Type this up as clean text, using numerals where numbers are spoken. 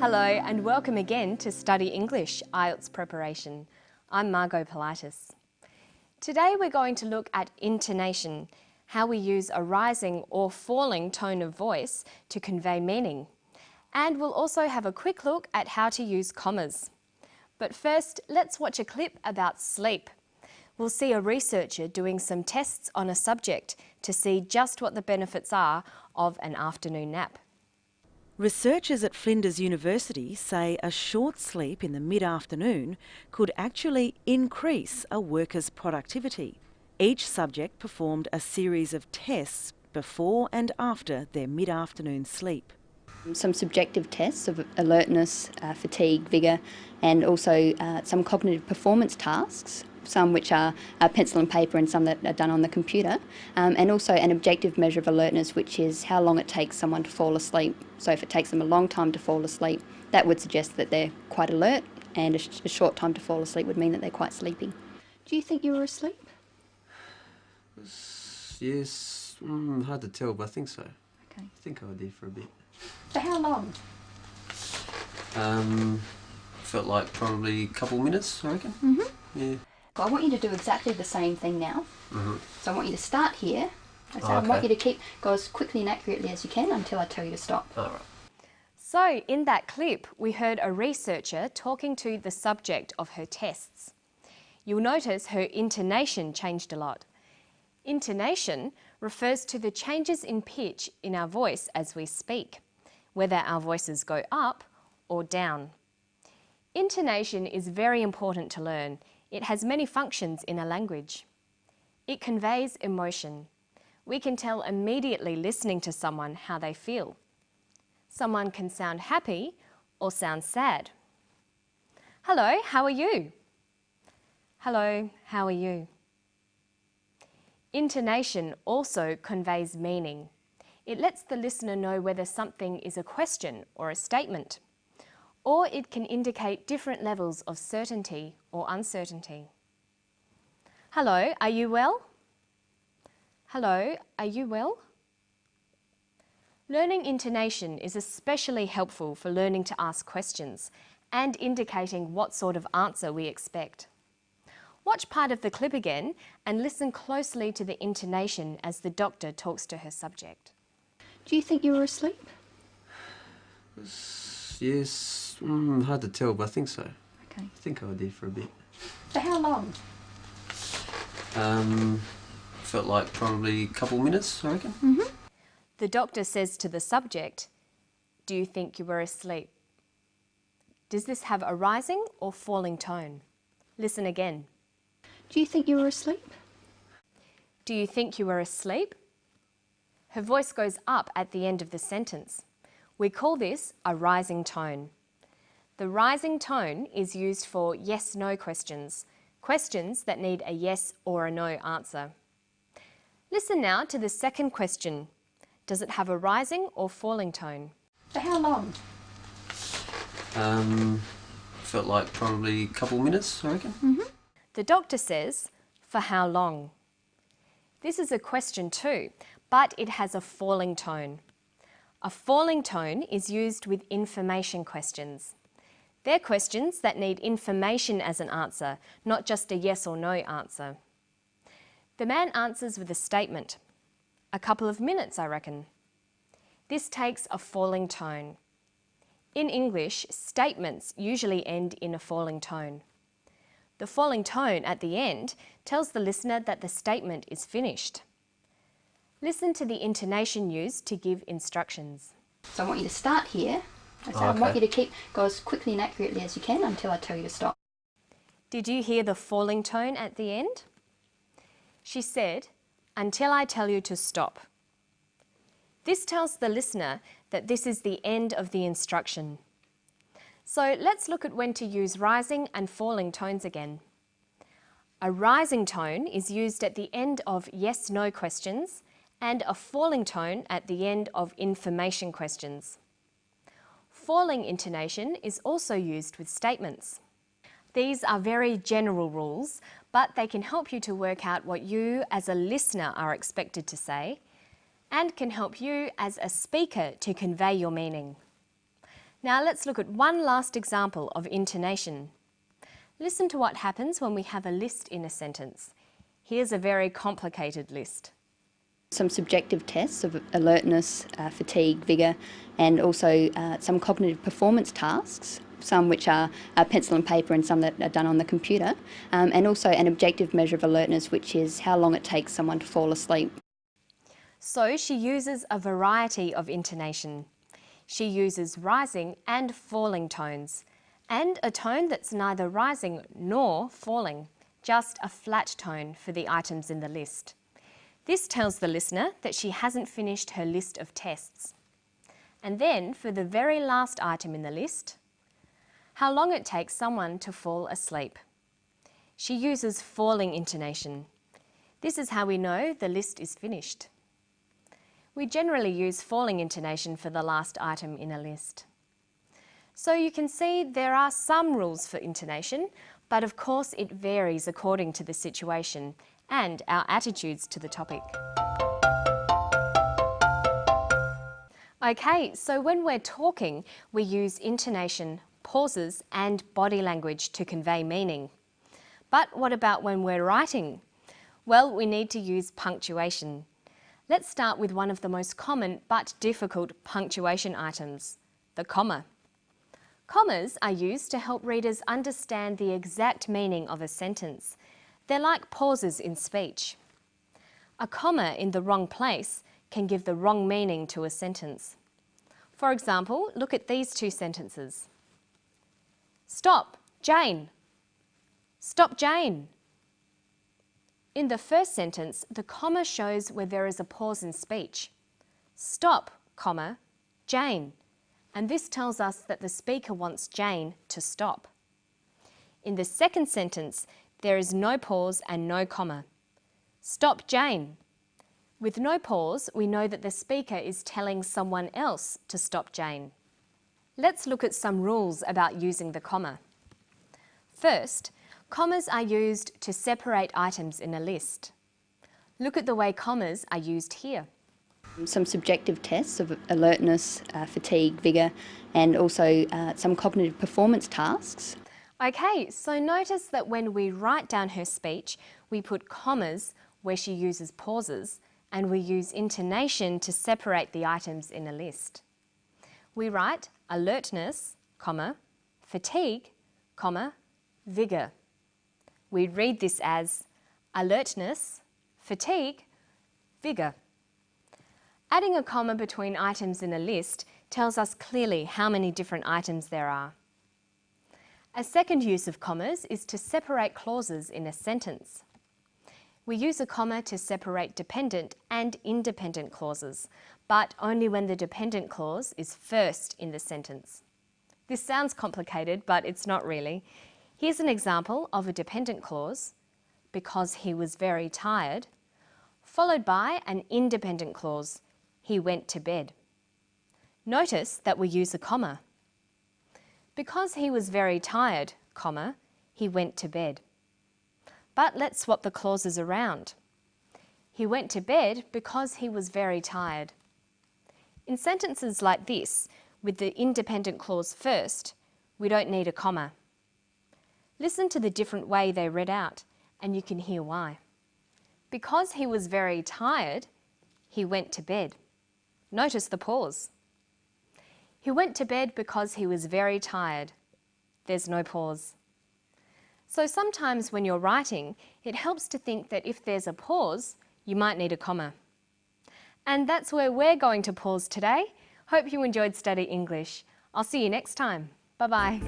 Hello and welcome again to Study English IELTS Preparation. I'm Margot Politis. Today we're going to look at intonation, how we use a rising or falling tone of voice to convey meaning. And we'll also have a quick look at how to use commas. But first, let's watch a clip about sleep. We'll see a researcher doing some tests on a subject to see just what the benefits are of an afternoon nap. Researchers at Flinders University say a short sleep in the mid-afternoon could actually increase a worker's productivity. Each subject performed a series of tests before and after their mid-afternoon sleep. Some subjective tests of alertness, fatigue, vigour, and also some cognitive performance tasks, some which are pencil and paper and some that are done on the computer, and also an objective measure of alertness, which is how long it takes someone to fall asleep. So if it takes them a long time to fall asleep, that would suggest that they're quite alert, and a short time to fall asleep would mean that they're quite sleepy. Do you think you were asleep? Yes, hard to tell, but I think so. Okay. I think I was there for a bit. For how long? Felt like probably a couple minutes, I reckon. Yeah. I want you to do exactly the same thing now. So I want you to start here. So I want you to go as quickly and accurately as you can until I tell you to stop. All right. So in that clip, we heard a researcher talking to the subject of her tests. You'll notice her intonation changed a lot. Intonation refers to the changes in pitch in our voice as we speak, whether our voices go up or down. Intonation is very important to learn. It has many functions in a language. It conveys emotion. We can tell immediately listening to someone how they feel. Someone can sound happy or sound sad. Hello, how are you? Hello, how are you? Intonation also conveys meaning. It lets the listener know whether something is a question or a statement, or it can indicate different levels of certainty or uncertainty. Hello, are you well? Hello, are you well? Learning intonation is especially helpful for learning to ask questions and indicating what sort of answer we expect. Watch part of the clip again and listen closely to the intonation as the doctor talks to her subject. Do you think you were asleep? Yes, hard to tell, but I think so. Okay. I think I was there for a bit. For how long? Felt like probably a couple minutes, I reckon. The doctor says to the subject, "Do you think you were asleep?" Does this have a rising or falling tone? Listen again. Do you think you were asleep? Do you think you were asleep? Her voice goes up at the end of the sentence. We call this a rising tone. The rising tone is used for yes-no questions, questions that need a yes or a no answer. Listen now to the second question. Does it have a rising or falling tone? For how long? Felt like probably a couple minutes, I reckon. The doctor says, "For how long?" This is a question too, but it has a falling tone. A falling tone is used with information questions. They're questions that need information as an answer, not just a yes or no answer. The man answers with a statement. "A couple of minutes, I reckon." This takes a falling tone. In English, statements usually end in a falling tone. The falling tone at the end tells the listener that the statement is finished. Listen to the intonation used to give instructions. So I want you to start here. So I want you to go as quickly and accurately as you can until I tell you to stop. Did you hear the falling tone at the end? She said, "Until I tell you to stop." This tells the listener that this is the end of the instruction. So let's look at when to use rising and falling tones again. A rising tone is used at the end of yes-no questions and a falling tone at the end of information questions. Falling intonation is also used with statements. These are very general rules, but they can help you to work out what you as a listener are expected to say and can help you as a speaker to convey your meaning. Now let's look at one last example of intonation. Listen to what happens when we have a list in a sentence. Here's a very complicated list. Some subjective tests of alertness, fatigue, vigour, and also some cognitive performance tasks, some which are pencil and paper and some that are done on the computer, and also an objective measure of alertness, which is how long it takes someone to fall asleep. So she uses a variety of intonation. She uses rising and falling tones, and a tone that's neither rising nor falling, just a flat tone for the items in the list. This tells the listener that she hasn't finished her list of tests. And then, for the very last item in the list, how long it takes someone to fall asleep. She uses falling intonation. This is how we know the list is finished. We generally use falling intonation for the last item in a list. So you can see there are some rules for intonation, but of course it varies according to the situation and our attitudes to the topic. Okay, so when we're talking, we use intonation, pauses and body language to convey meaning. But what about when we're writing? Well, we need to use punctuation. Let's start with one of the most common but difficult punctuation items, the comma. Commas are used to help readers understand the exact meaning of a sentence. They're like pauses in speech. A comma in the wrong place can give the wrong meaning to a sentence. For example, look at these two sentences. Stop, Jane. Stop, Jane. In the first sentence, the comma shows where there is a pause in speech. Stop, comma, Jane. And this tells us that the speaker wants Jane to stop. In the second sentence, there is no pause and no comma. Stop, Jane. With no pause, we know that the speaker is telling someone else to stop Jane. Let's look at some rules about using the comma. First, commas are used to separate items in a list. Look at the way commas are used here. Some subjective tests of alertness, fatigue, vigour, and also some cognitive performance tasks. Okay, so notice that when we write down her speech, we put commas where she uses pauses, and we use intonation to separate the items in a list. We write alertness, comma, fatigue, comma, vigour. We read this as alertness, fatigue, vigour. Adding a comma between items in a list tells us clearly how many different items there are. A second use of commas is to separate clauses in a sentence. We use a comma to separate dependent and independent clauses, but only when the dependent clause is first in the sentence. This sounds complicated, but it's not really. Here's an example of a dependent clause, because he was very tired, followed by an independent clause, he went to bed. Notice that we use a comma. Because he was very tired, comma, he went to bed. But let's swap the clauses around. He went to bed because he was very tired. In sentences like this, with the independent clause first, we don't need a comma. Listen to the different way they read out, and you can hear why. Because he was very tired, he went to bed. Notice the pause. He went to bed because he was very tired. There's no pause. So sometimes when you're writing, it helps to think that if there's a pause, you might need a comma. And that's where we're going to pause today. Hope you enjoyed Study English. I'll see you next time. Bye-bye.